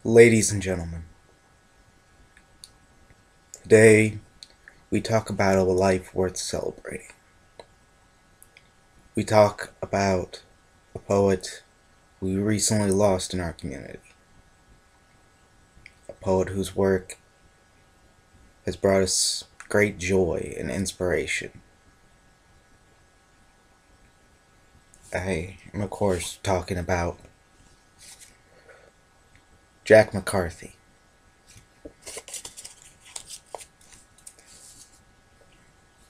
Ladies and gentlemen, today we talk about a life worth celebrating. We talk about a poet we recently lost in our community. A poet whose work has brought us great joy and inspiration. I am, of course, talking about Jack McCarthy.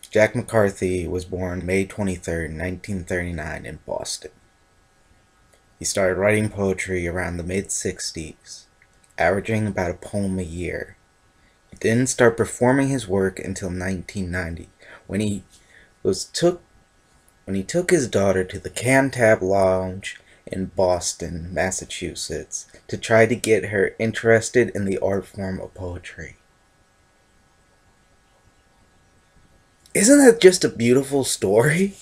Jack McCarthy was born May 23rd, 1939 in Boston. He started writing poetry around the mid-60s, averaging about a poem a year. He didn't start performing his work until 1990, when he took his daughter to the Cantab Lounge in Boston, Massachusetts, to try to get her interested in the art form of poetry. Isn't that just a beautiful story?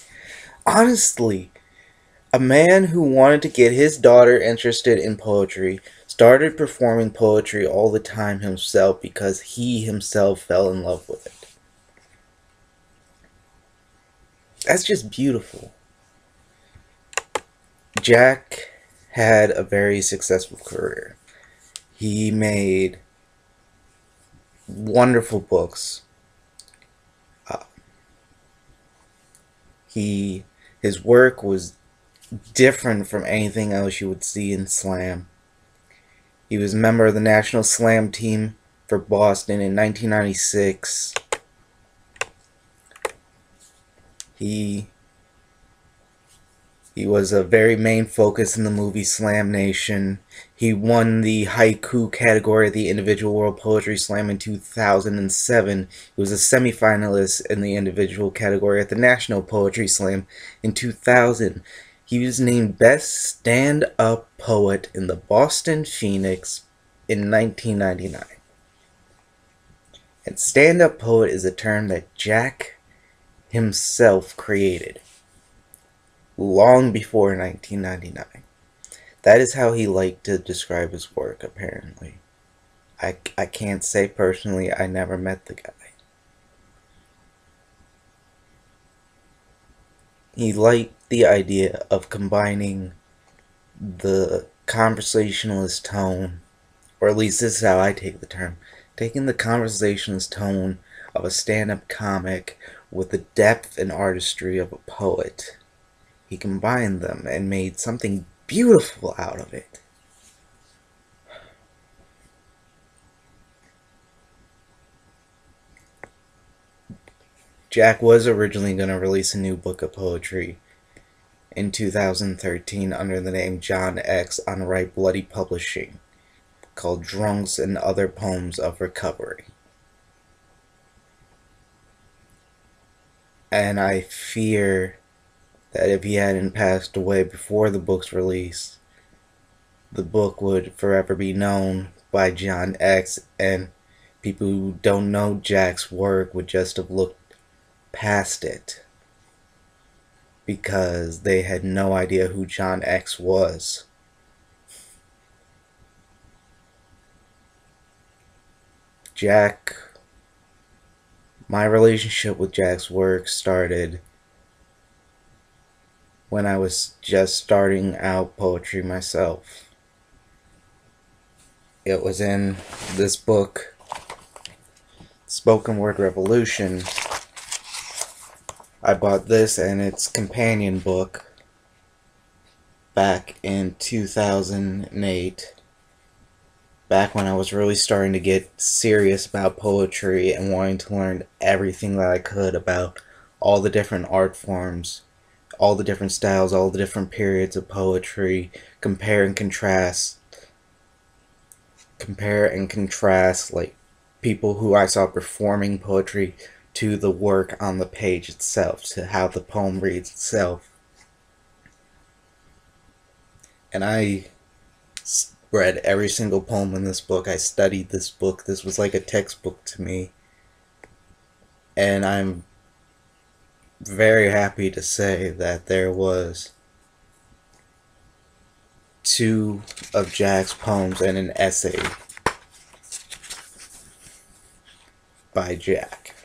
Honestly, a man who wanted to get his daughter interested in poetry started performing poetry all the time himself because he himself fell in love with it. That's just beautiful. Jack had a very successful career. He made wonderful books. His work was different from anything else you would see in slam. He was a member of the national slam team for Boston in 1996. He was a very main focus in the movie Slam Nation. He won the haiku category of the Individual World Poetry Slam in 2007. He was a semifinalist in the individual category at the National Poetry Slam in 2000. He was named Best Stand-Up Poet in the Boston Phoenix in 1999. And stand-up poet is a term that Jack himself created long before 1999. That is how he liked to describe his work, apparently. I can't say personally, I never met the guy. He liked the idea of combining the conversationalist tone, or at least this is how I take the term, taking the conversationalist tone of a stand-up comic with the depth and artistry of a poet. He combined them and made something beautiful out of it. Jack was originally going to release a new book of poetry in 2013 under the name John X on Right Bloody Publishing, called Drunks and Other Poems of Recovery. And I fear that if he hadn't passed away before the book's release, the book would forever be known by John X, and people who don't know Jack's work would just have looked past it because they had no idea who John X was. My relationship with Jack's work started when I was just starting out poetry myself. It was in this book, Spoken Word Revolution. I bought this and its companion book back in 2008, back when I was really starting to get serious about poetry and wanting to learn everything that I could about all the different art forms, all the different styles, all the different periods of poetry, compare and contrast like people who I saw performing poetry to the work on the page itself, to how the poem reads itself. And I read every single poem in this book. I studied this book. This was like a textbook to me. And I'm very happy to say that there was two of Jack's poems and an essay by Jack.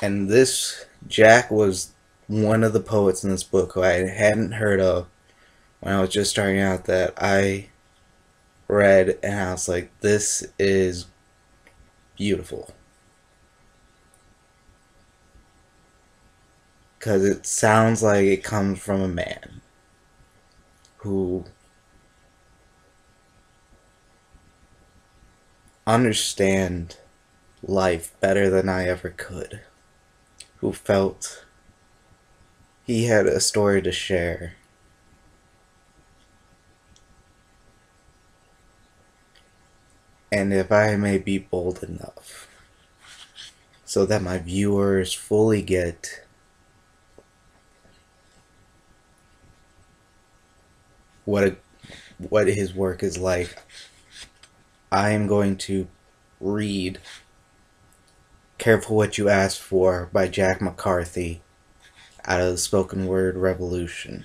And this, Jack was one of the poets in this book who I hadn't heard of when I was just starting out, that I read and I was like, this is beautiful. Because it sounds like it comes from a man who understand life better than I ever could, who felt he had a story to share. And if I may be bold enough so that my viewers fully get what his work is like, I am going to read Careful What You Ask For by Jack McCarthy out of the spoken word revolution.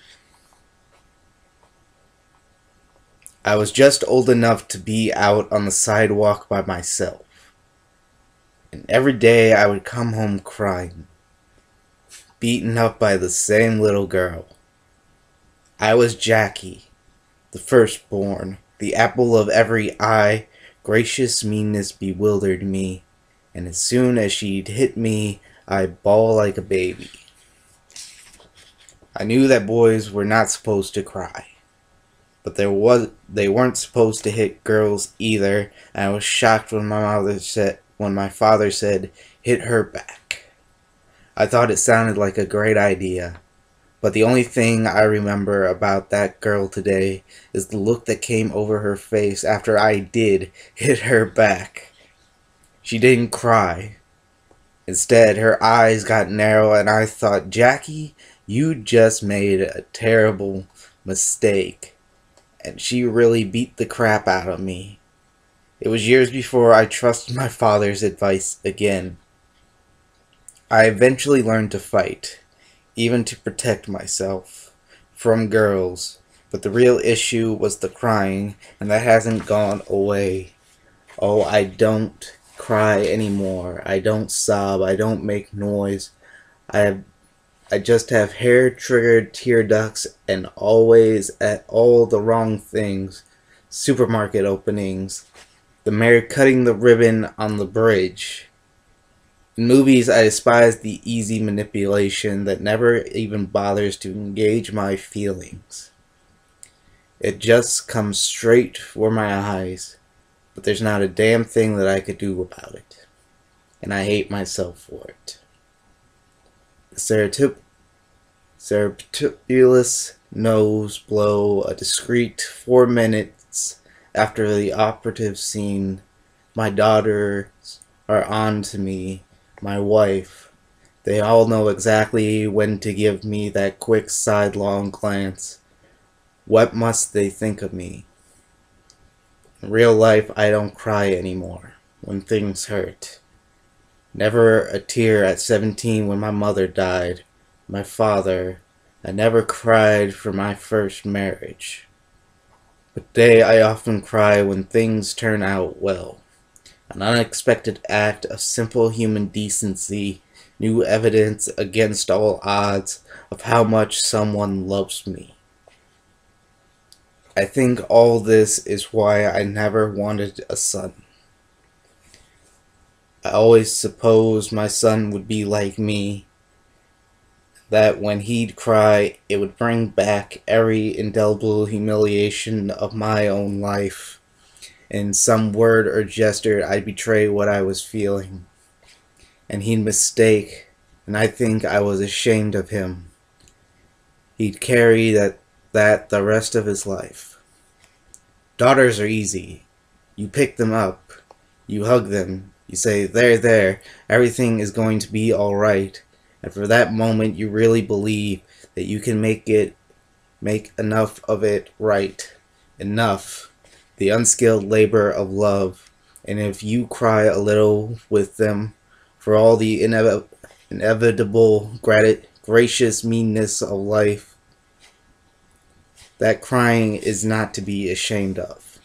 I was just old enough to be out on the sidewalk by myself, and every day I would come home crying, beaten up by the same little girl. I was Jackie, the firstborn, the apple of every eye. Gracious meanness bewildered me, and as soon as she'd hit me, I'd bawl like a baby. I knew that boys were not supposed to cry, but they weren't supposed to hit girls either, and I was shocked when my father said, "Hit her back." I thought it sounded like a great idea, but the only thing I remember about that girl today is the look that came over her face after I did hit her back. She didn't cry. Instead, her eyes got narrow, and I thought, Jackie, you just made a terrible mistake. And she really beat the crap out of me. It was years before I trusted my father's advice again. I eventually learned to fight, even to protect myself from girls, but the real issue was the crying, and that hasn't gone away. Oh, I don't cry anymore. I don't sob. I don't make noise. I just have hair-triggered tear ducts, and always at all the wrong things. Supermarket openings. The mayor cutting the ribbon on the bridge. In movies, I despise the easy manipulation that never even bothers to engage my feelings. It just comes straight for my eyes, but there's not a damn thing that I could do about it. And I hate myself for it. Surreptitious nose blow a discreet 4 minutes after the operative scene. My daughters are on to me, my wife. They all know exactly when to give me that quick sidelong glance. What must they think of me? In real life, I don't cry anymore when things hurt. Never a tear at 17 when my mother died. My father. I never cried for my first marriage. But today I often cry when things turn out well. An unexpected act of simple human decency, new evidence against all odds of how much someone loves me. I think all this is why I never wanted a son. I always supposed my son would be like me, that when he'd cry, it would bring back every indelible humiliation of my own life. In some word or gesture, I'd betray what I was feeling. And he'd mistake, and I think I was ashamed of him. He'd carry that the rest of his life. Daughters are easy. You pick them up. You hug them. You say, there, everything is going to be alright. And for that moment, you really believe that you can make enough of it right. Enough. The unskilled labor of love. And if you cry a little with them for all the inevitable gracious meanness of life, that crying is not to be ashamed of.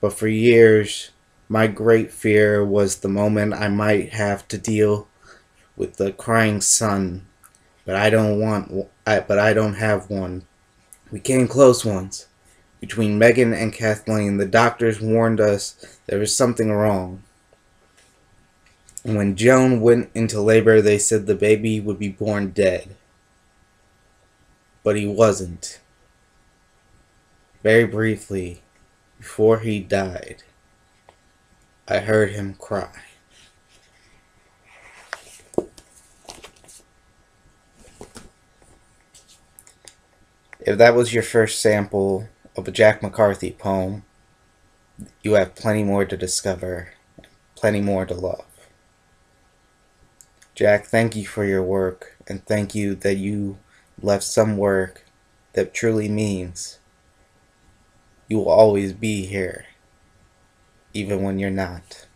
But for years, my great fear was the moment I might have to deal with the crying son, but I don't have one. We came close once. Between Megan and Kathleen, the doctors warned us there was something wrong. And when Joan went into labor, they said the baby would be born dead. But he wasn't. Very briefly, before he died, I heard him cry. If that was your first sample of a Jack McCarthy poem, you have plenty more to discover, plenty more to love. Jack, thank you for your work, and thank you that you left some work that truly means you will always be here, even when you're not.